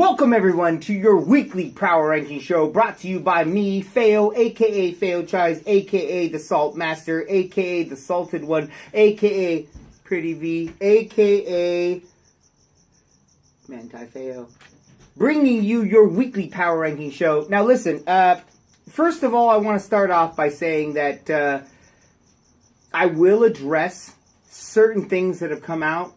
Welcome everyone to your weekly power ranking show brought to you by me, Feo, aka Feo Chais, aka the Salt Master, aka the Salted One, aka Pretty V, aka Manti Feo. Bringing you your weekly power ranking show. Now listen, first of all I want to start off by saying that I will address certain things that have come out.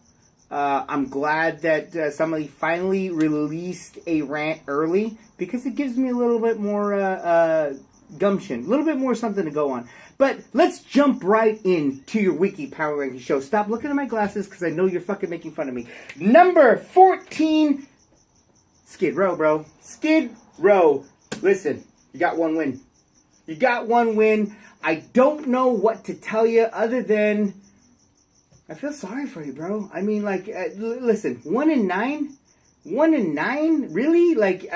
I'm glad that somebody finally released a rant early because it gives me a little bit more gumption, a little bit more something to go on. But let's jump right into your weekly power ranking show. Stop looking at my glasses because I know you're fucking making fun of me. Number 14, Skid Row, bro. Skid Row. Listen, you got one win. You got one win. I don't know what to tell you other than I feel sorry for you, bro. I mean, like, listen, 1-9? 1-9? Really? Like,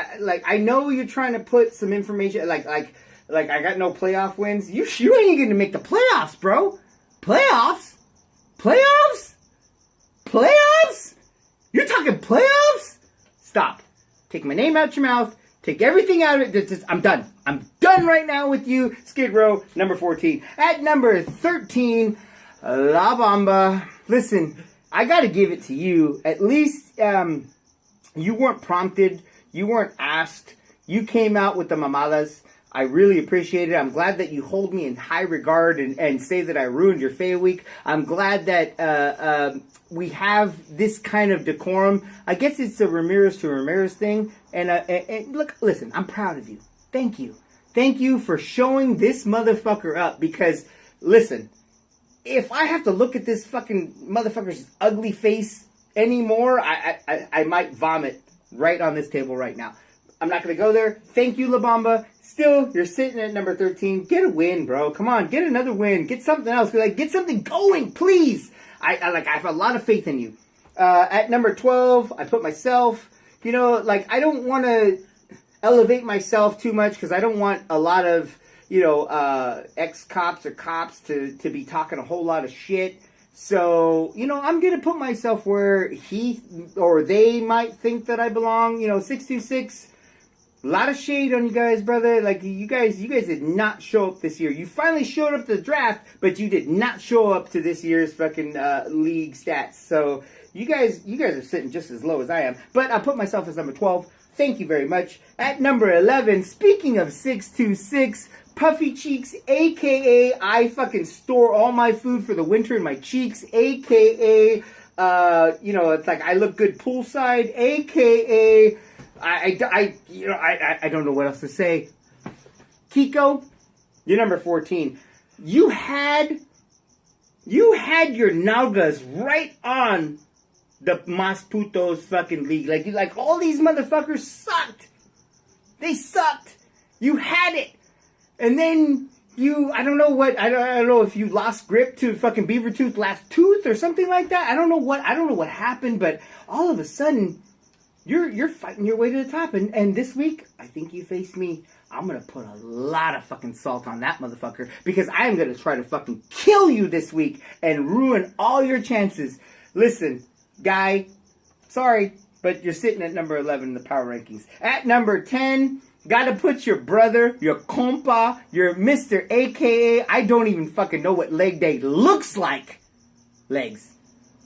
I know you're trying to put some information, like, I got no playoff wins. You ain't gonna make the playoffs, bro. Playoffs? Playoffs? Playoffs? You're talking playoffs? Stop. Take my name out your mouth. Take everything out of it. I'm done. I'm done right now with you. Skid Row, number 14. At number 13... La Bamba. Listen, I gotta give it to you. At least you weren't prompted. You weren't asked. You came out with the mamadas. I really appreciate it. I'm glad that you hold me in high regard and say that I ruined your Fey Week. I'm glad that we have this kind of decorum. I guess it's a Ramirez to Ramirez thing. And look, listen, I'm proud of you. Thank you. Thank you for showing this motherfucker up because, listen, if I have to look at this fucking motherfucker's ugly face anymore, I might vomit right on this table right now. I'm not going to go there. Thank you, La Bamba. Still, you're sitting at number 13. Get a win, bro. Come on, get another win. Get something else. Like, get something going, please. I have a lot of faith in you. At number 12, I put myself. You know, like, I don't want to elevate myself too much because I don't want a lot of, you know, ex-cops or cops to be talking a whole lot of shit. So, you know, I'm going to put myself where he or they might think that I belong. You know, 626, a lot of shade on you guys, brother. Like, you guys did not show up this year. You finally showed up to the draft, but you did not show up to this year's fucking league stats. So, you guys are sitting just as low as I am. But I'll put myself as number 12. Thank you very much. At number 11, speaking of 626, Puffy Cheeks, a.k.a. I fucking store all my food for the winter in my cheeks, a.k.a. You know, it's like I look good poolside, a.k.a. I don't know what else to say. Kiko, you're number 14. You had your nalgas right on the Mas Putos fucking league. Like all these motherfuckers sucked. They sucked. You had it. And then I don't know if you lost grip to fucking Beavertooth last tooth or something like that. I don't know what happened, but all of a sudden, you're fighting your way to the top. And this week, I think you faced me. I'm gonna put a lot of fucking salt on that motherfucker because I am gonna try to fucking kill you this week and ruin all your chances. Listen, guy, sorry, but you're sitting at number 11 in the power rankings. At number 10. Gotta put your brother, your compa, your Mr. AKA, I don't even fucking know what leg day looks like. Legs.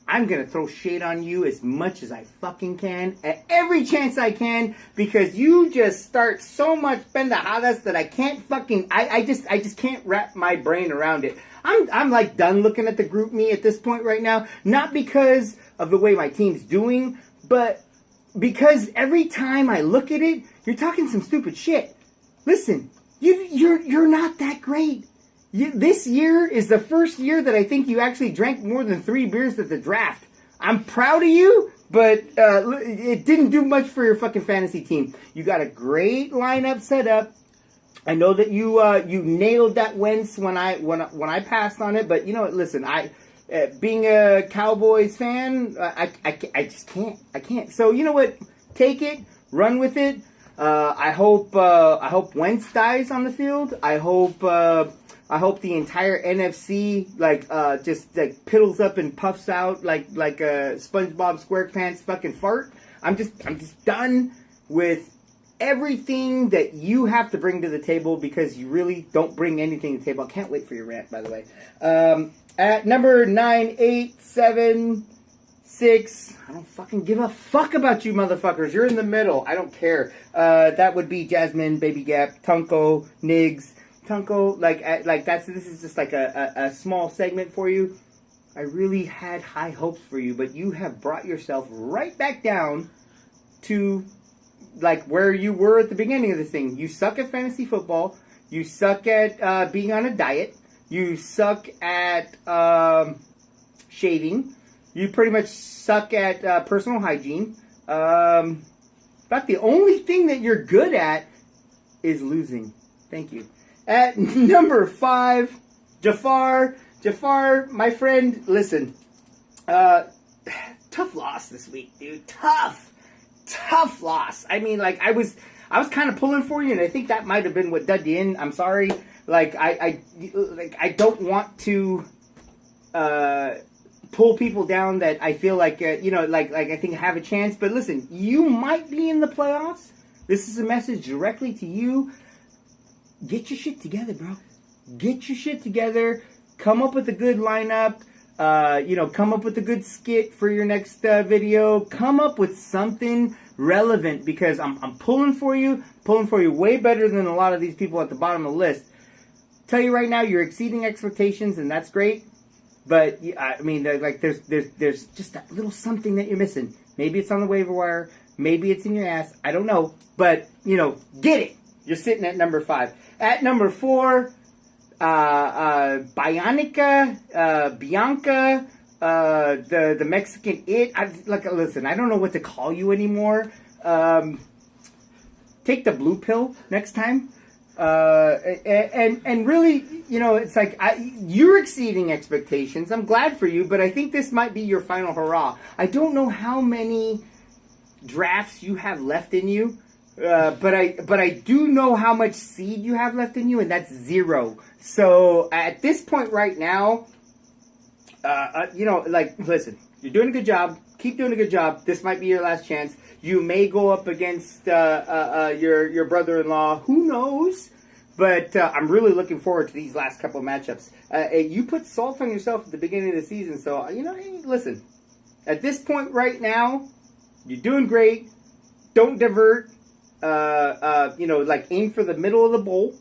I'm gonna throw shade on you as much as I fucking can, at every chance I can, because you just start so much pendejadas that I can't fucking, I just can't wrap my brain around it. I'm like done looking at the group me at this point right now, not because of the way my team's doing, but because every time I look at it, you're talking some stupid shit. Listen, you're not that great. This year is the first year that I think you actually drank more than 3 beers at the draft. I'm proud of you, but it didn't do much for your fucking fantasy team. You got a great lineup set up. I know that you nailed that Wentz when I passed on it, but you know what? Listen, being a Cowboys fan, I just can't. I can't. So you know what? Take it, run with it. I hope Wentz dies on the field. I hope the entire NFC just like piddles up and puffs out like a SpongeBob SquarePants fucking fart. I'm just done. with everything that you have to bring to the table, because you really don't bring anything to the table. I can't wait for your rant, by the way. At number 9, 8, 7, 6, I don't fucking give a fuck about you motherfuckers. You're in the middle. I don't care. That would be Jasmine, Baby Gap, Tunko, Niggs. Tunko, this is just like a small segment for you. I really had high hopes for you, but you have brought yourself right back down to like where you were at the beginning of this thing. You suck at fantasy football. You suck at being on a diet. You suck at shaving. You pretty much suck at personal hygiene. About the only thing that you're good at is losing. Thank you. At number 5, Jafar. Jafar, my friend, listen. Tough loss this week, dude. Tough loss. I mean, like, I was kind of pulling for you, and I think that might have been what dug you in. I'm sorry. Like, I don't want to pull people down that I feel like, I think have a chance. But listen, you might be in the playoffs. This is a message directly to you. Get your shit together, bro. Get your shit together. Come up with a good lineup. Come up with a good skit for your next video. Come up with something relevant, because I'm pulling for you way better than a lot of these people at the bottom of the list. Tell you right now, you're exceeding expectations, and that's great. But I mean, there's just that little something that you're missing. Maybe it's on the waiver wire. Maybe it's in your ass. I don't know. But get it. You're sitting at number 5. At number 4. Bianca, the Mexican listen, I don't know what to call you anymore. Take the blue pill next time. And really, it's like, you're exceeding expectations. I'm glad for you, but I think this might be your final hurrah. I don't know how many drafts you have left in you. But I do know how much seed you have left in you, and that's 0. So at this point right now, listen, you're doing a good job. Keep doing a good job. This might be your last chance. You may go up against your brother-in-law. Who knows? But I'm really looking forward to these last couple of matchups. You put salt on yourself at the beginning of the season, so hey, listen. At this point right now, you're doing great. Don't divert. Aim for the middle of the bowl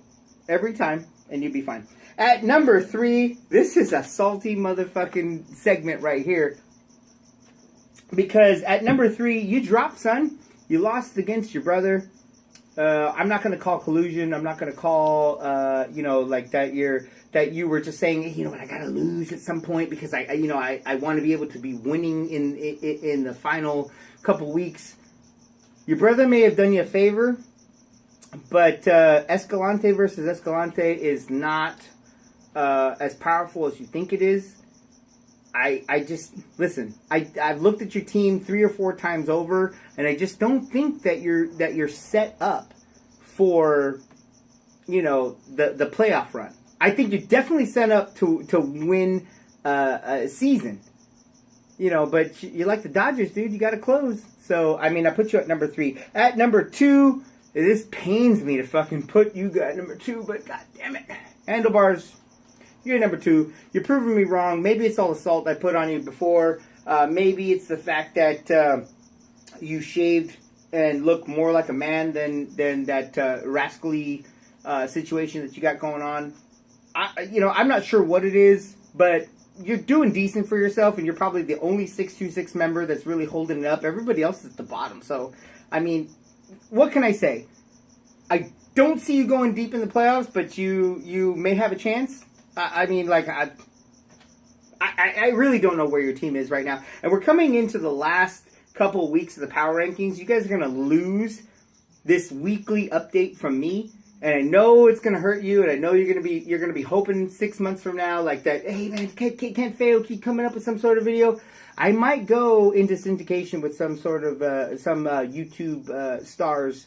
every time, and you'll be fine. At number 3, this is a salty motherfucking segment right here. Because at number 3, you dropped, son. You lost against your brother. I'm not going to call collusion. I'm not going to call, that you were just saying, hey, I got to lose at some point because I want to be able to be winning in the final couple weeks. Your brother may have done you a favor, but Escalante versus Escalante is not as powerful as you think it is. I just, listen, I've looked at your team 3 or 4 times over, and I just don't think that you're set up for, the playoff run. I think you're definitely set up to win a season. But you're like the Dodgers, dude. You got to close. So, I put you at number 3. At number 2, this pains me to fucking put you at number 2, but god damn it. Handlebars, you're at number 2. You're proving me wrong. Maybe it's all the salt I put on you before. Maybe it's the fact that you shaved and look more like a man than that rascally situation that you got going on. I'm not sure what it is, but you're doing decent for yourself, and you're probably the only 626 member that's really holding it up. Everybody else is at the bottom. So, what can I say? I don't see you going deep in the playoffs, but you may have a chance. I really don't know where your team is right now. And we're coming into the last couple of weeks of the power rankings. You guys are going to lose this weekly update from me. And I know it's gonna hurt you, and I know you're gonna be hoping 6 months from now, like that. Hey man, can't fail. Keep coming up with some sort of video. I might go into syndication with some sort of some YouTube stars.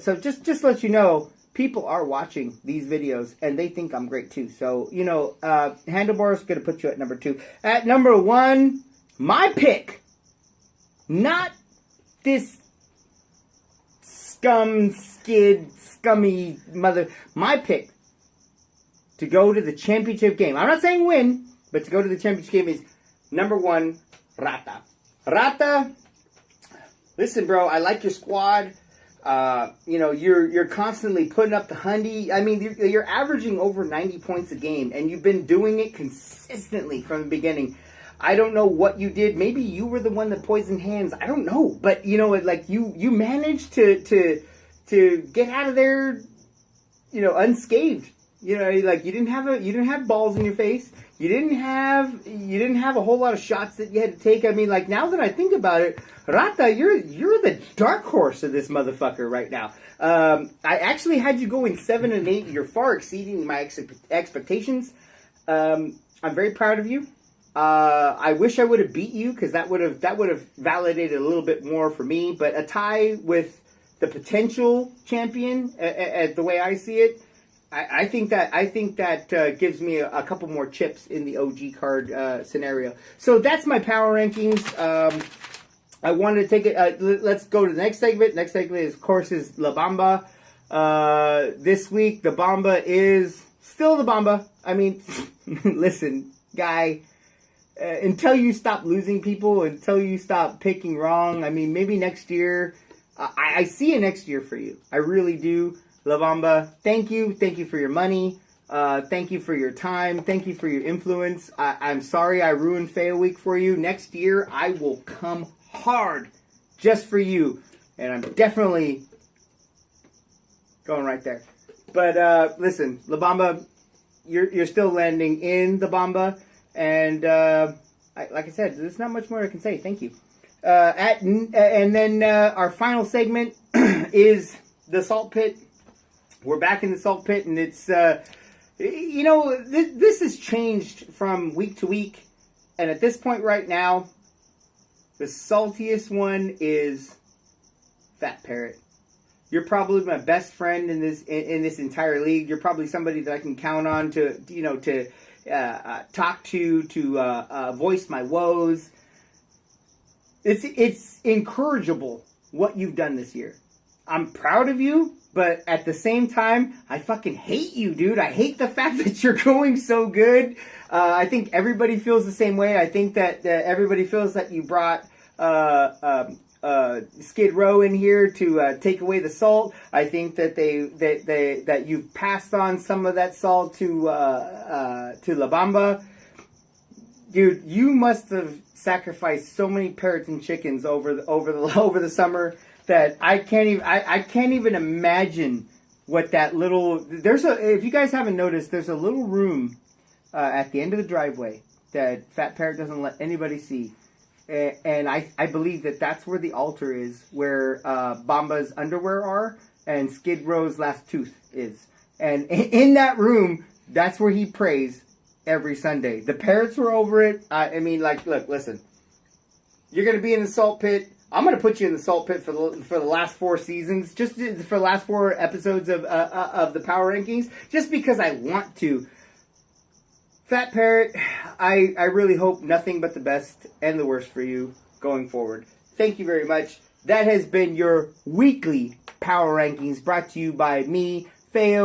So just let you know, people are watching these videos, and they think I'm great too. So Handlebars gonna put you at number 2. At number 1, my pick. Not this scummy mother. My pick to go to the championship game. I'm not saying win, but to go to the championship game is number 1, Rata. Rata, listen, bro, I like your squad. You know, you're constantly putting up the hundy. I mean, you're averaging over 90 points a game, and you've been doing it consistently from the beginning. I don't know what you did. Maybe you were the one that poisoned hands. I don't know, but you know, like you managed to get out of there, you know, unscathed. You know, like you didn't have balls in your face. You didn't have a whole lot of shots that you had to take. I mean, like, now that I think about it, Rata, you're the dark horse of this motherfucker right now. I actually had you going 7-8. You're far exceeding my expectations. I'm very proud of you. I wish I would have beat you, because that would have validated a little bit more for me. But a tie with the potential champion, the way I see it, I think that gives me a couple more chips in the OG card scenario. So that's my power rankings. I wanted to take it. Let's go to the next segment. Next segment is, of course, is La Bamba. This week, the Bamba is still the Bamba. I mean, listen, guy. Until you stop losing people, until you stop picking wrong. I mean, maybe next year. I see a next year for you. I really do. La Bamba, thank you. Thank you for your money. Thank you for your time. Thank you for your influence. I'm sorry I ruined Fail Week for you. Next year, I will come hard just for you. And I'm definitely going right there. But listen, La Bamba, you're still landing in the Bamba. And like I said, there's not much more I can say. Thank you. And then our final segment is the Salt Pit. We're back in the Salt Pit, and it's, you know, this has changed from week to week. And at this point right now, the saltiest one is Fat Parrot. You're probably my best friend in this entire league. You're probably somebody that I can count on to, you know, to talk to voice my woes. It's incorrigible what you've done this year. I'm proud of you, but at the same time, I fucking hate you, dude. I hate the fact that you're going so good. I think everybody feels the same way. I think that everybody feels that you brought Skid Row in here to take away the salt. I think that that you've passed on some of that salt to La Bamba. Dude, you must have sacrificed so many parrots and chickens over the summer that I can't even imagine what that little. If you guys haven't noticed, there's a little room at the end of the driveway that Fat Parrot doesn't let anybody see. And I believe that that's where the altar is, where Bamba's underwear are and Skid Row's last tooth is. And in that room, that's where he prays every Sunday. The parrots were over it. I mean, like, look, listen. You're going to be in the Salt Pit. I'm going to put you in the Salt Pit for the last 4 seasons, just for the last 4 episodes of the Power Rankings, just because I want to. Fat Parrot, I really hope nothing but the best and the worst for you going forward. Thank you very much. That has been your weekly Power Rankings, brought to you by me, Feo.